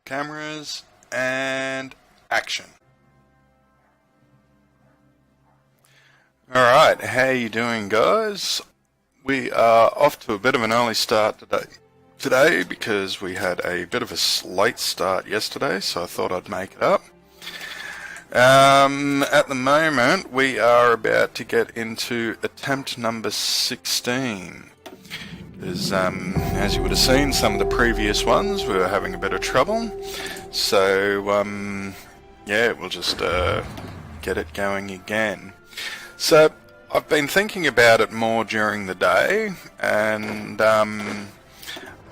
Cameras and action. Alright, how you doing, guys? We are off to a bit of an early start today because we had a bit of a late start yesterday, so I thought I'd make it up. At the moment we are about to get into attempt number 16. Because, as you would have seen, some of the previous ones we were having a bit of trouble. So, yeah, we'll just get it going again. So, I've been thinking about it more during the day, and I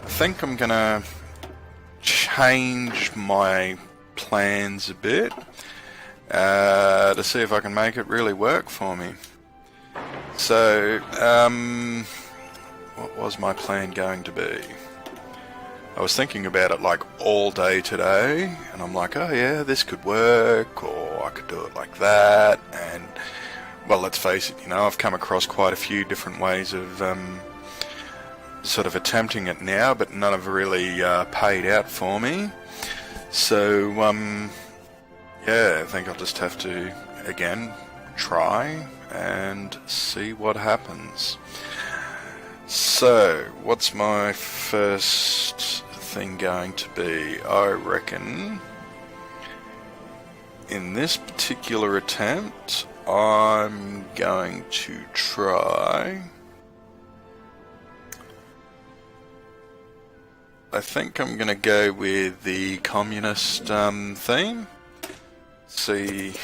think I'm going to change my plans a bit to see if I can make it really work for me. So, what was my plan going to be? I was thinking about it like all day today, and I'm like, oh yeah, this could work, or I could do it like that, and, well, let's face it, you know, I've come across quite a few different ways of sort of attempting it now, but none have really paid out for me. So, yeah, I think I'll just have to, again, try and see what happens. So, what's my first thing going to be? I reckon in this particular attempt I'm going to try, I think I'm going to go with the communist theme, see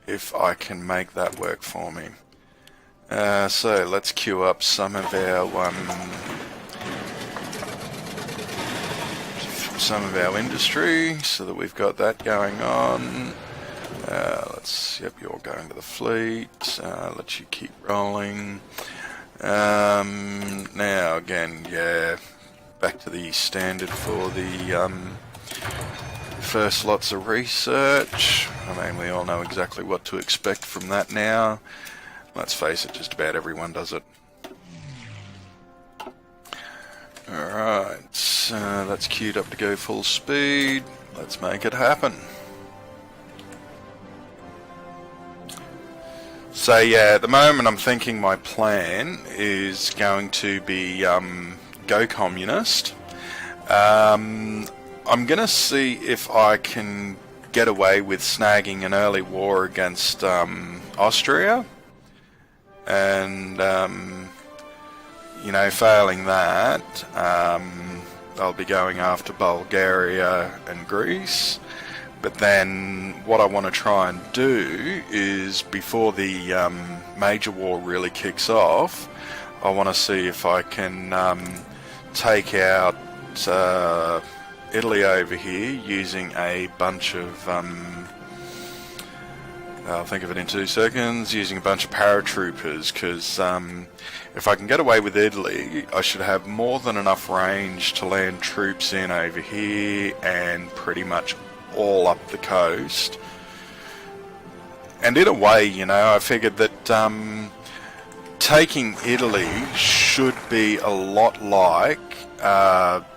if I can make that work for me. So let's queue up some of our industry so that we've got that going on. Yep, you're going to the fleet. Let you keep rolling. Now again, yeah, back to the standard for the first lots of research. I mean, we all know exactly what to expect from that now. Let's face it, just about everyone does it. Alright, that's queued up to go full speed. Let's make it happen. So yeah, at the moment I'm thinking my plan is going to be go communist. I'm going to see if I can get away with snagging an early war against Austria. And, you know, failing that, I'll be going after Bulgaria and Greece. But then what I want to try and do is, before the major war really kicks off, I want to see if I can take out Italy over here using a bunch of... I'll think of it in 2 seconds, using a bunch of paratroopers, because if I can get away with Italy, I should have more than enough range to land troops in over here and pretty much all up the coast. And in a way, you know, I figured that taking Italy should be a lot like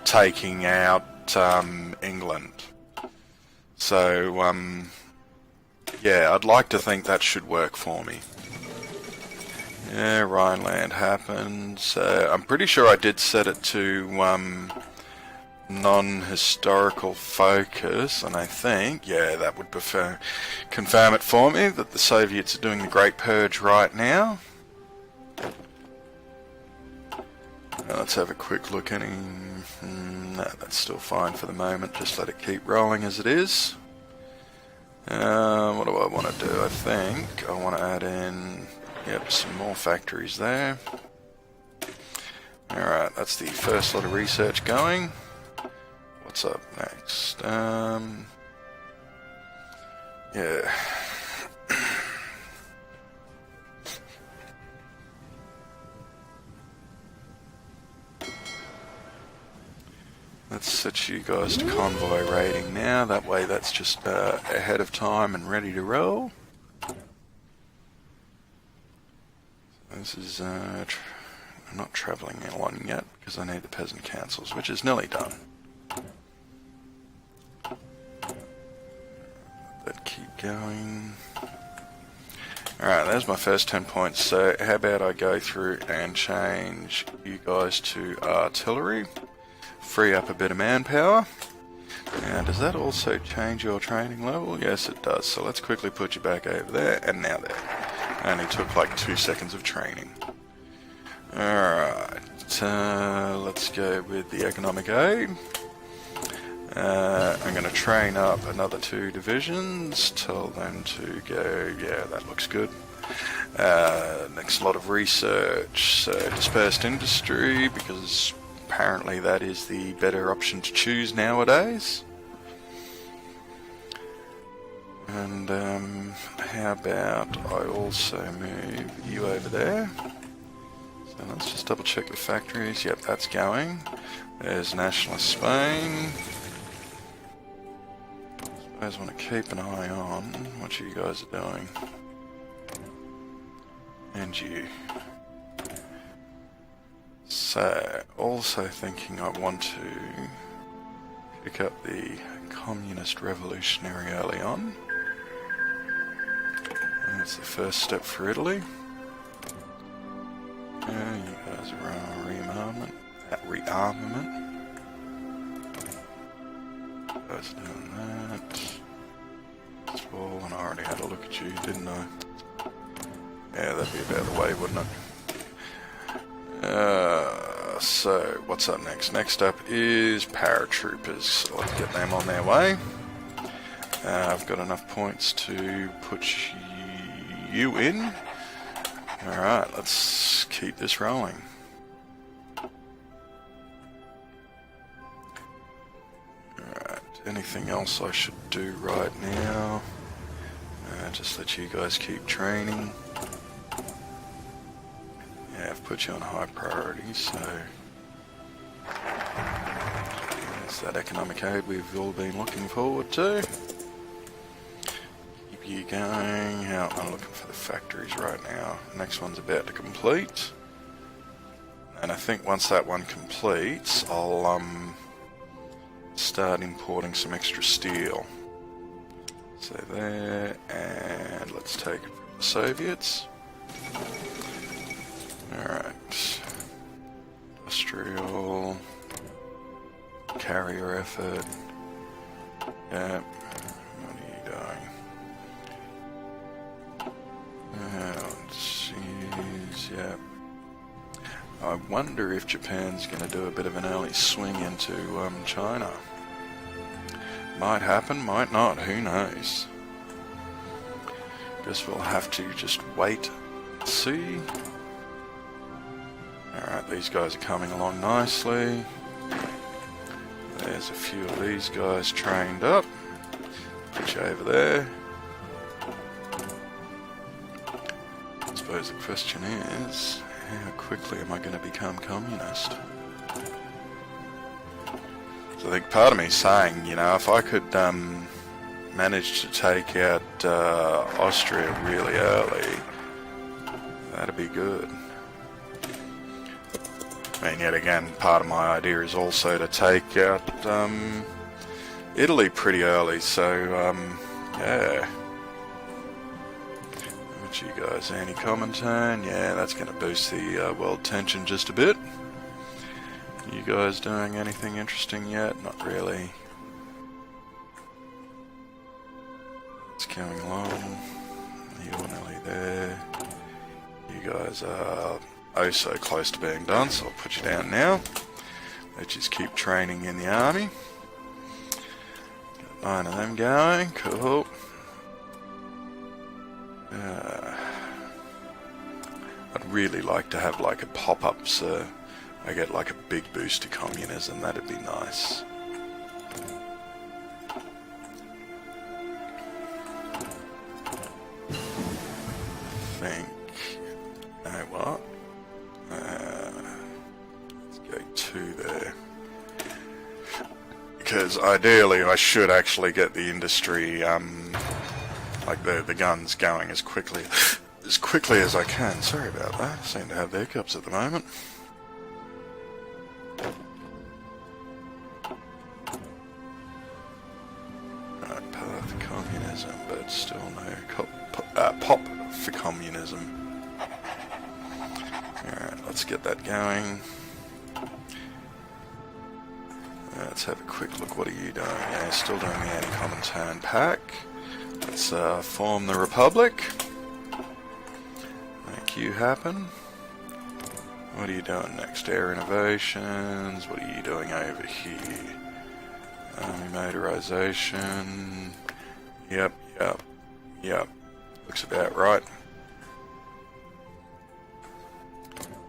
taking out England. So, yeah, I'd like to think that should work for me. Yeah, Rhineland happened. So I'm pretty sure I did set it to non-historical focus, and I think, yeah, that would confirm it for me that the Soviets are doing the Great Purge right now. Let's have a quick look. No, that's still fine for the moment. Just let it keep rolling as it is. What do I want to do? I think I want to add in, yep, some more factories there. Alright, that's the first lot of research going. What's up next? Yeah. Let's set you guys to convoy raiding now. That way that's just ahead of time and ready to roll. This is, I'm not travelling along yet because I need the peasant councils, which is nearly done. going. Alright, there's my first 10 points. So how about I go through and change you guys to artillery, free up a bit of manpower. Now, does that also change your training level? Yes, it does. So let's quickly put you back over there, and now there. Only took like 2 seconds of training. Alright, let's go with the economic aid. I'm going to train up another 2 divisions, tell them to go, yeah, that looks good. Next lot of research, so dispersed industry, because apparently that is the better option to choose nowadays. And how about I also move you over there? So let's just double check the factories. Yep, that's going. There's Nationalist Spain. I just want to keep an eye on what you guys are doing. And you. So, also thinking I want to pick up the Communist Revolutionary early on. That's the first step for Italy. Yeah, you guys are on rearmament. You guys are doing that. Well, and I already had a look at you, didn't I? Yeah, that'd be about the way, wouldn't it? So, what's up next? Next up is paratroopers. So let's get them on their way. I've got enough points to put you in. Alright, let's keep this rolling. Alright, anything else I should do right now? Just let you guys keep training. Yeah, I've put you on high priority, so there's that economic aid we've all been looking forward to. Keep you going. I'm looking for the factories right now. Next one's about to complete. And I think once that one completes, I'll start importing some extra steel. So there, and let's take it from the Soviets. Alright. Industrial. Carrier effort. Yep. What are you doing? Oh, jeez, yep. I wonder if Japan's going to do a bit of an early swing into China. Might happen, might not, who knows. Guess we'll have to just wait and see. Alright, these guys are coming along nicely. There's a few of these guys trained up. Put you over there. I suppose the question is, how quickly am I going to become communist? So I think part of me is saying, you know, if I could manage to take out Austria really early, that'd be good. I mean, yet again, part of my idea is also to take out Italy pretty early, so yeah. What you guys, anti-Comintern? Yeah, that's going to boost the world tension just a bit. You guys doing anything interesting yet? Not really. It's coming along. You're nearly there. You guys are oh so close to being done, so I'll put you down now. Let's just keep training in the army. Got 9 of them going. Cool. I'd really like to have like a pop-up, so I get like a big boost to communism. That'd be nice. I think, you know what? Let's go 2 there. Because ideally I should actually get the industry, like the guns going as quickly as I can. Sorry about that. I seem to have the hiccups at the moment. Right, path to communism, but Still no pop for communism. Alright, let's get that going. Let's have a quick look. What are you doing? Yeah, still doing the anti-Comintern pack. Let's form the Republic. Make you happen. What are you doing next? Air innovations. What are you doing over here? Army motorization. Yep. Looks about right.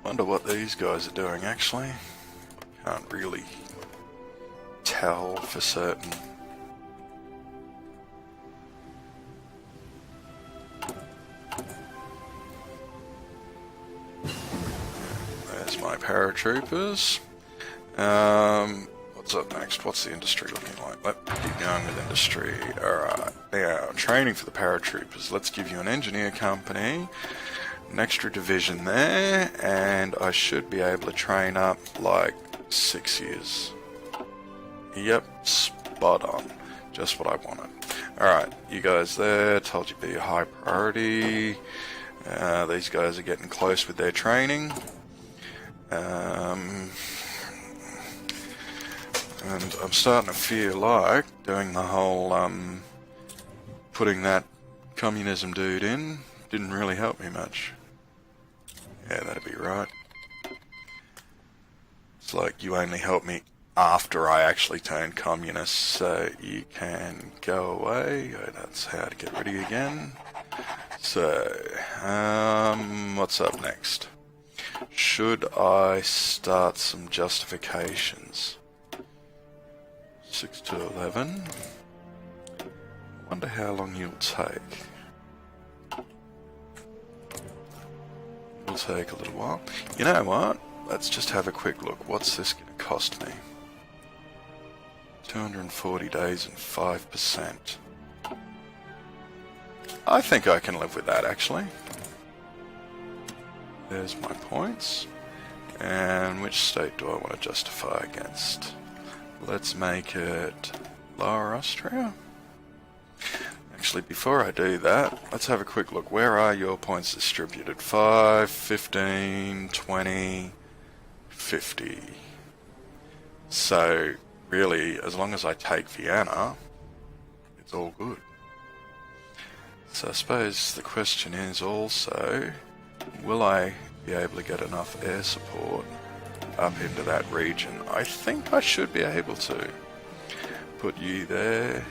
Wonder what these guys are doing actually. Can't really tell for certain. There's my paratroopers. What's up next? What's the industry looking like? Let's keep going with industry. Alright, now training for the paratroopers. Let's give you an engineer company, an extra division there, and I should be able to train up like 6 years. Yep, spot on. Just what I wanted. Alright, you guys there, told you be a high priority. These guys are getting close with their training. And I'm starting to feel like doing the whole, putting that communism dude in didn't really help me much. Yeah, that'd be right. It's like you only help me after I actually turn communist, so you can go away. Oh, that's how to get rid of you again. So, what's up next? Should I start some justifications? 6 to 11. I wonder how long you'll take. It'll take a little while. You know what? Let's just have a quick look. What's this going to cost me? 240 days and 5%. I think I can live with that actually. There's my points. And which state do I want to justify against? Let's make it Lower Austria. Actually, before I do that, let's have a quick look. Where are your points distributed? 5, 15, 20, 50. So, really, as long as I take Vienna, it's all good. So I suppose the question is also, will I be able to get enough air support up into that region? I think I should be able to. Put you there.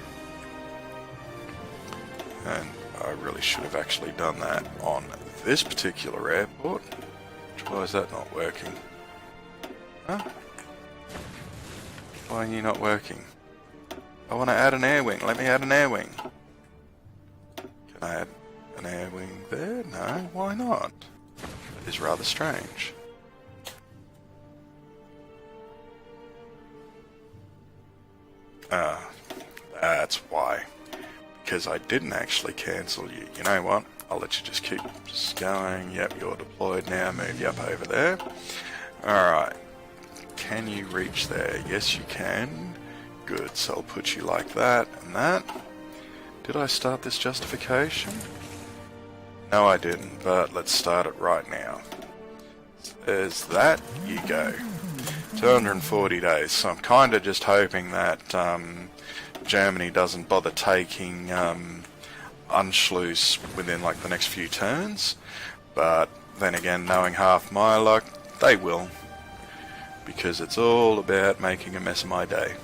And I really should have actually done that on this particular airport. Why is that not working? Huh? Why are you not working? I want to add an air wing. Let me add an air wing. Can I add an air wing there? No, why not? That is rather strange. That's why. Because I didn't actually cancel you. You know what? I'll let you just keep going. Yep, you're deployed now. Move you up over there. Alright. Can you reach there? Yes, you can. Good. So I'll put you like that and that. Did I start this justification? No, I didn't. But let's start it right now. There's that. You go. 240 days. So I'm kind of just hoping that Germany doesn't bother taking Anschluss within like the next few turns. But then again, knowing half my luck, they will. Because it's all about making a mess of my day.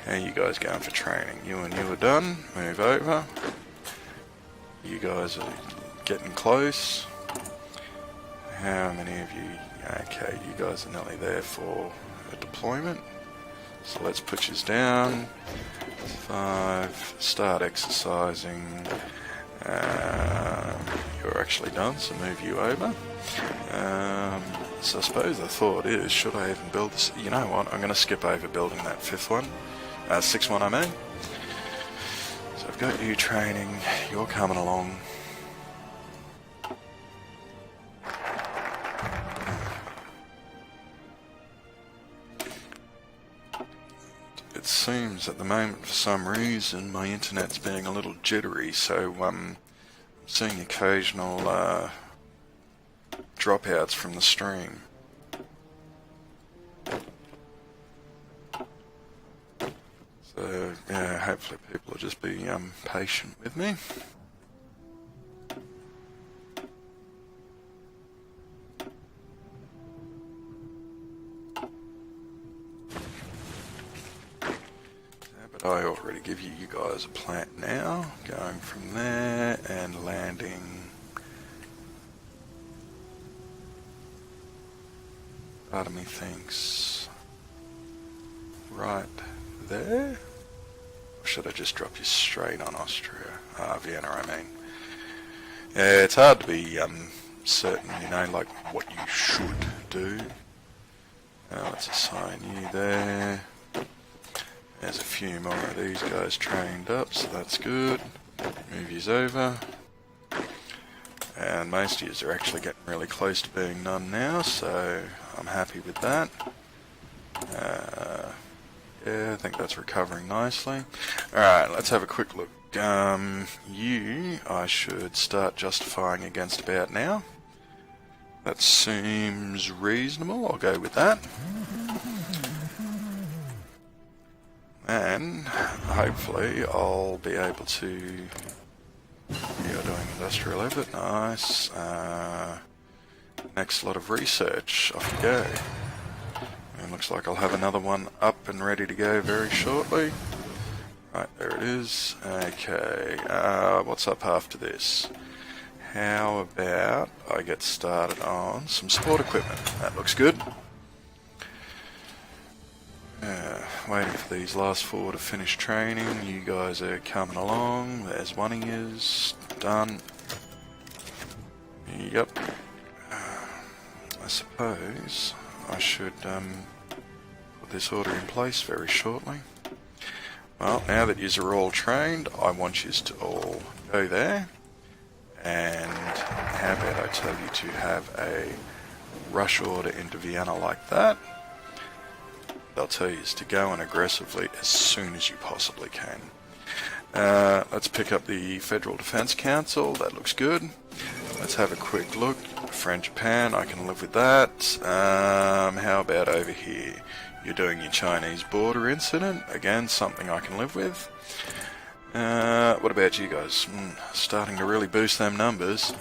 How are you guys going for training? You and you are done. Move over. You guys are getting close. How many of you? Okay, you guys are nearly there for a deployment. So let's put you down. 5. Start exercising. You're actually done, so move you over. So I suppose the thought is, should I even build this? You know what? I'm going to skip over building that 5th one. 6th one, I mean. So I've got you training. You're coming along. It seems at the moment for some reason my internet's being a little jittery, so I'm seeing occasional dropouts from the stream. So yeah, hopefully people will just be patient with me. I already give you guys a plan now, going from there and landing. Part of me thinks right there. Or should I just drop you straight on Austria? Vienna, I mean. Yeah, it's hard to be certain, you know, like what you should do. Let's assign you there. There's a few more of these guys trained up, so that's good. Move yous over. And most of yous are actually getting really close to being none now, so I'm happy with that. Yeah, I think that's recovering nicely. Alright, let's have a quick look. You, I should start justifying against about now. That seems reasonable, I'll go with that. And hopefully I'll be able to... You're doing industrial effort, nice. Next lot of research, off you go. And looks like I'll have another one up and ready to go very shortly. Right, there it is. Okay, what's up after this? How about I get started on some sport equipment? That looks good. Waiting for these last 4 to finish training. You guys are coming along. There's one of yous. Done. Yep. I suppose I should put this order in place very shortly. Well, now that yous are all trained, I want yous to all go there. And how about I tell you to have a rush order into Vienna like that. They'll tell you is to go in aggressively as soon as you possibly can. Let's pick up the Federal Defense Council. That looks good. Let's have a quick look. Friend Japan, I can live with that. How about over here? You're doing your Chinese border incident. Again, something I can live with. What about you guys? Starting to really boost them numbers.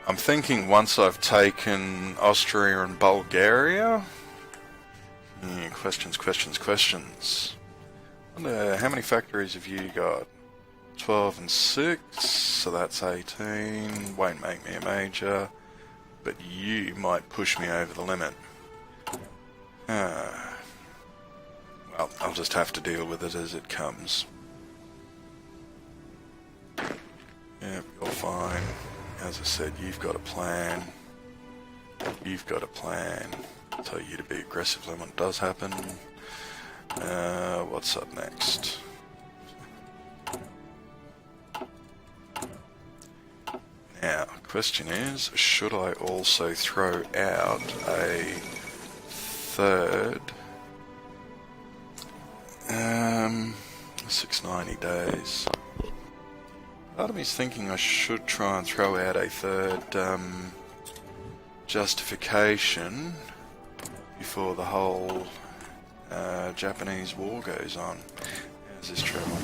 I'm thinking once I've taken Austria and Bulgaria... questions. Wonder how many factories have you got? 12 and 6, so that's 18. Won't make me a major, but you might push me over the limit. Well, I'll just have to deal with it as it comes. Yep, you're fine. As I said, you've got a plan. You've got a plan. I'll tell you to be aggressive when it does happen. What's up next? Now, question is, should I also throw out a third 690 days? Part of me's thinking I should try and throw out a third justification before the whole Japanese war goes on. How's this travel?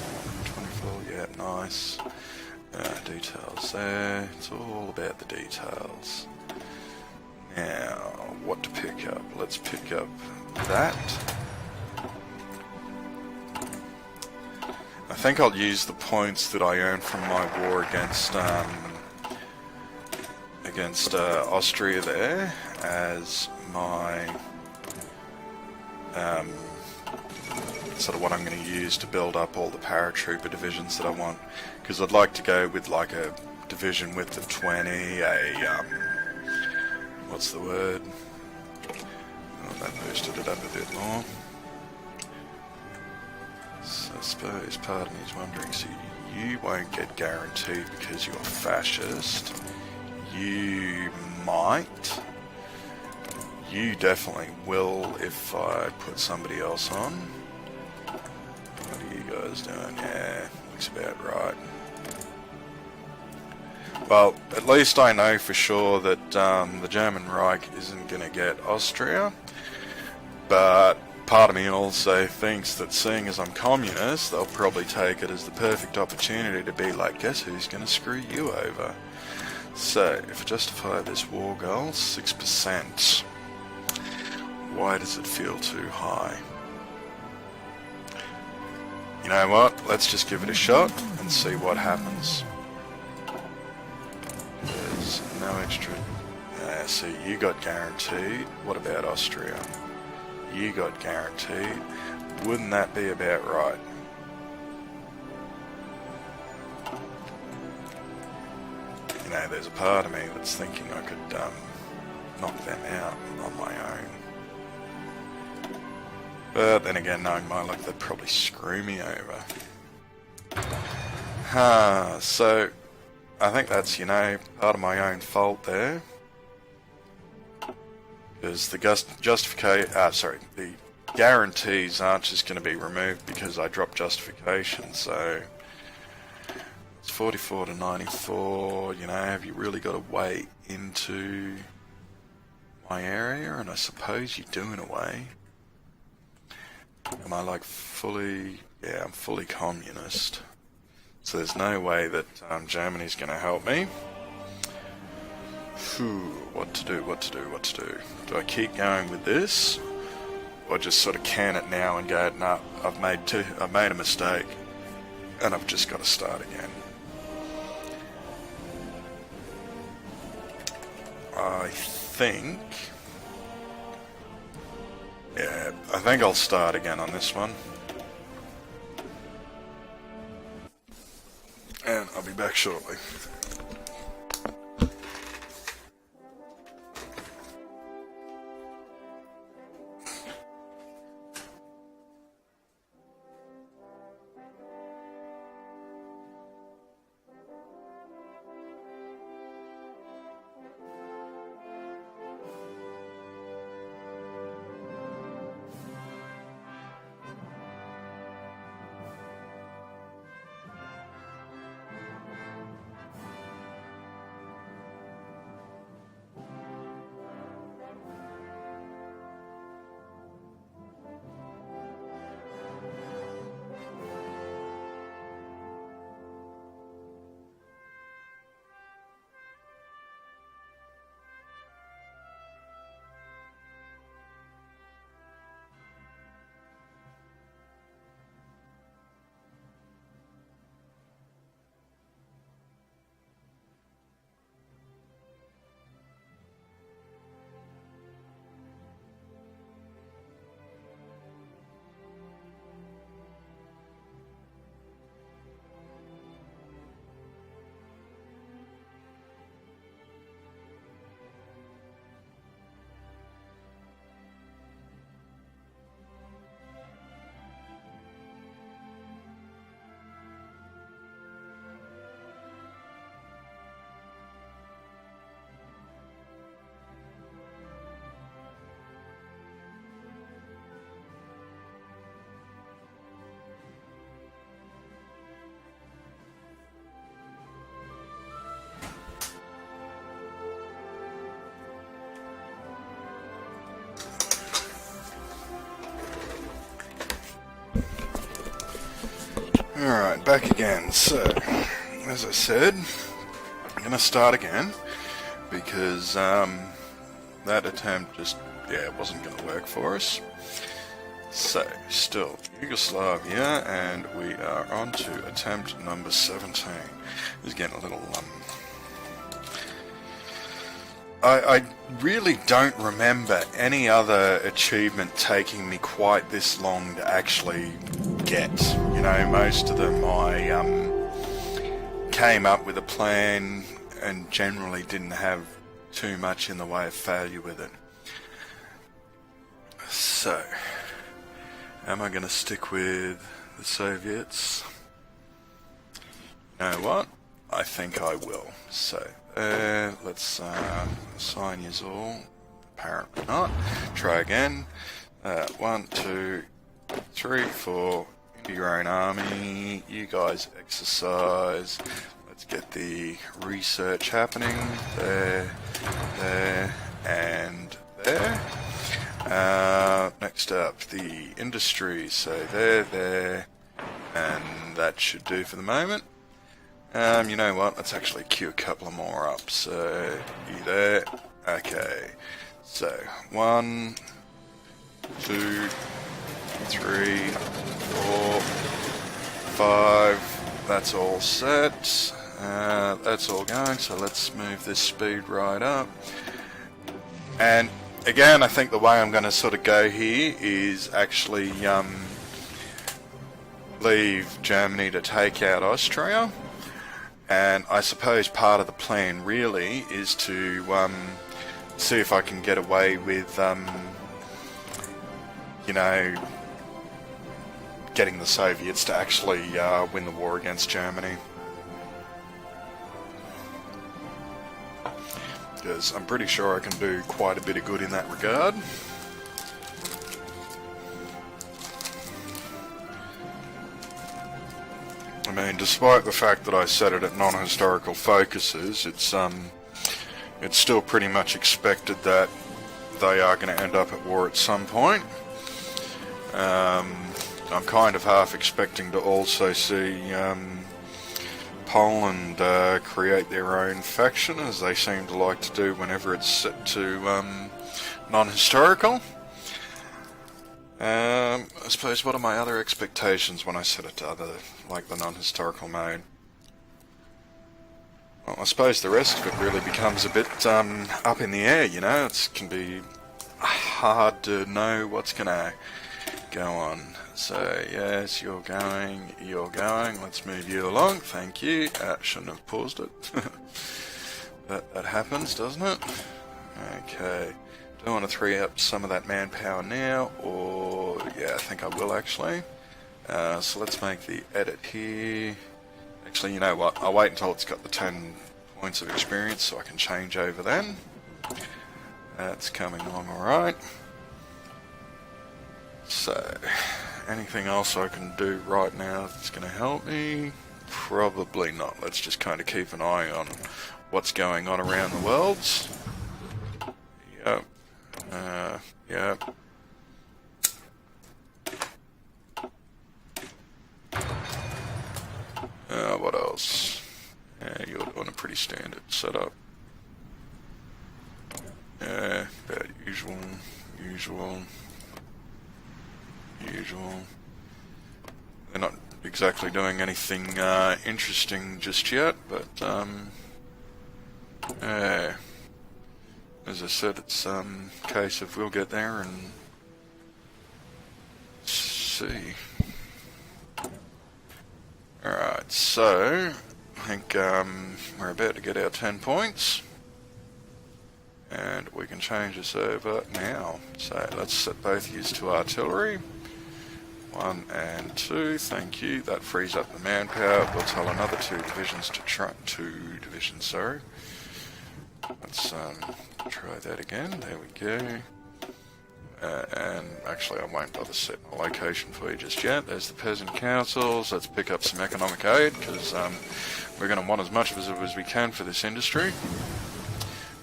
24, yeah, nice. Details there, it's all about the details. Now, what to pick up? Let's pick up that. I think I'll use the points that I earned from my war against Austria there as my sort of what I'm going to use to build up all the paratrooper divisions that I want, because I'd like to go with like a division width of 20, what's the word? Oh, that boosted it up a bit more. So I suppose part of me is wondering, so you won't get guaranteed because you're fascist. You might. You definitely will if I put somebody else on. What are you guys doing? Yeah, looks about right. Well, at least I know for sure that the German Reich isn't going to get Austria, but part of me also thinks that seeing as I'm communist, they'll probably take it as the perfect opportunity to be like, guess who's going to screw you over? So, if I justify this war goal, 6%, why does it feel too high? You know what, let's just give it a shot and see what happens. There's no extra... see, you got guaranteed. What about Austria? You got guaranteed. Wouldn't that be about right? You know, there's a part of me that's thinking I could knock them out on my own. But then again, knowing my luck, they'd probably screw me over. So I think that's, you know, part of my own fault there. Because the the guarantees aren't just going to be removed because I dropped justification, so it's 44 to 94, you know, have you really got to wait into my area? And I suppose you do in a way. Am I like fully, yeah, I'm fully communist. So there's no way that Germany's going to help me. What to do? Do I keep going with this? Or just sort of can it now and go, nah, I've made a mistake. And I've just got to start again. I think I'll start again on this one. And I'll be back shortly. Alright, back again. So, as I said, I'm going to start again because that attempt just, wasn't going to work for us. So, still Yugoslavia, and we are on to attempt number 17. This is getting a little, I really don't remember any other achievement taking me quite this long to actually get. You know, most of them I came up with a plan and generally didn't have too much in the way of failure with it. So, am I going to stick with the Soviets? You know what? I think I will. So, let's assign yous all. Apparently not. Try again. 1, 2, 3, 4. Into your own army. You guys exercise. Let's get the research happening. There, and there. Next up, the industry. So there, and that should do for the moment. You know what? Let's actually queue a couple of more up. So you there? Okay. So 1, 2, 3, 4, 5. That's all set. That's all going. So let's move this speed right up. And again, I think the way I'm going to sort of go here is actually leave Germany to take out Austria. And I suppose part of the plan really is to see if I can get away with, you know, getting the Soviets to actually win the war against Germany. Because I'm pretty sure I can do quite a bit of good in that regard. I mean, despite the fact that I set it at non-historical focuses, it's still pretty much expected that they are going to end up at war at some point. I'm kind of half expecting to also see Poland create their own faction, as they seem to like to do whenever it's set to non-historical. I suppose, what are my other expectations when I set it to other, like the non-historical mode? Well, I suppose the rest of it really becomes a bit up in the air, you know. It can be hard to know what's going to go on. So, yes, you're going, let's move you along, thank you. Shouldn't have paused it. That happens, doesn't it? Okay. Do I want to free up some of that manpower now, or yeah, I think I will actually. So let's make the edit here. Actually, you know what? I'll wait until it's got the 10 points of experience so I can change over then. That's coming along alright. So, anything else I can do right now that's going to help me? Probably not. Let's just kind of keep an eye on what's going on around the world. Yep. Yep. What else? Yeah, you're doing a pretty standard setup. Yeah, about usual. They're not exactly doing anything interesting just yet, but yeah. As I said, it's a case of we'll get there and see. Alright, so I think we're about to get our 10 points. And we can change this over now. So let's set both use to artillery. 1 and 2, thank you. That frees up the manpower. We'll tell another 2 divisions to try. 2 divisions, sorry. Let's try that again. There we go. And actually, I won't bother setting a location for you just yet. There's the peasant councils. Let's pick up some economic aid because we're going to want as much of it as we can for this industry.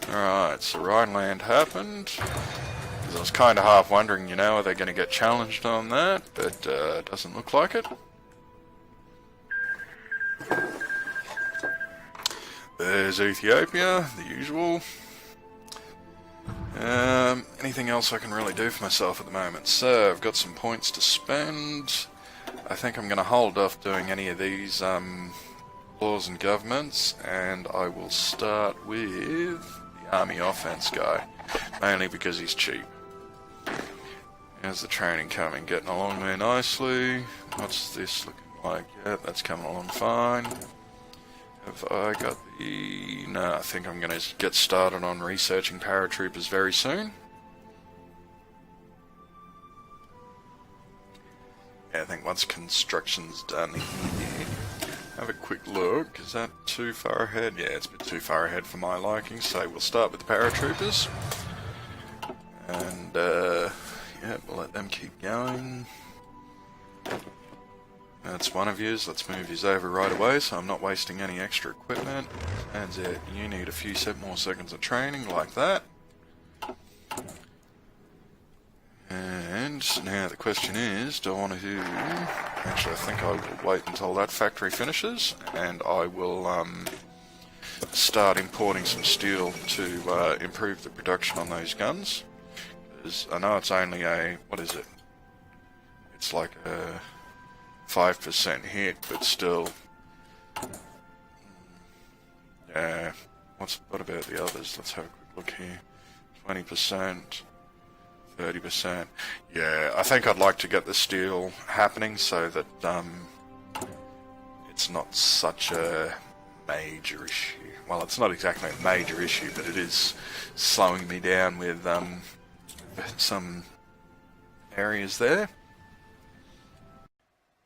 Alright, so Rhineland happened. Because I was kind of half wondering, you know, are they going to get challenged on that? But it doesn't look like it. There's Ethiopia, the usual. Anything else I can really do for myself at the moment? So, I've got some points to spend. I think I'm going to hold off doing any of these laws and governments, and I will start with the army offense guy, mainly because he's cheap. There's the training coming, getting along there nicely. What's this looking like? Yeah, that's coming along fine. Have I got the... No, I think I'm going to get started on researching paratroopers very soon. Yeah, I think once construction's done here, have a quick look. Is that too far ahead? Yeah, it's a bit too far ahead for my liking, so we'll start with the paratroopers. them keep going. That's one of yous. Let's move yous over right away so I'm not wasting any extra equipment. That's it. You need a few more seconds of training like that. And now the question is, do I want to... Actually, I think I will wait until that factory finishes, and I will start importing some steel to improve the production on those guns. Because I know it's only a... what is it? It's like a 5% hit, but still... yeah. What about the others? Let's have a quick look here. 20%. 30%. Yeah, I think I'd like to get the steel happening so that it's not such a major issue. Well, it's not exactly a major issue, but it is slowing me down with some areas there.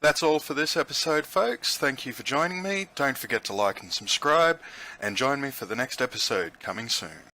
That's all for this episode, folks. Thank you for joining me. Don't forget to like and subscribe, and join me for the next episode coming soon.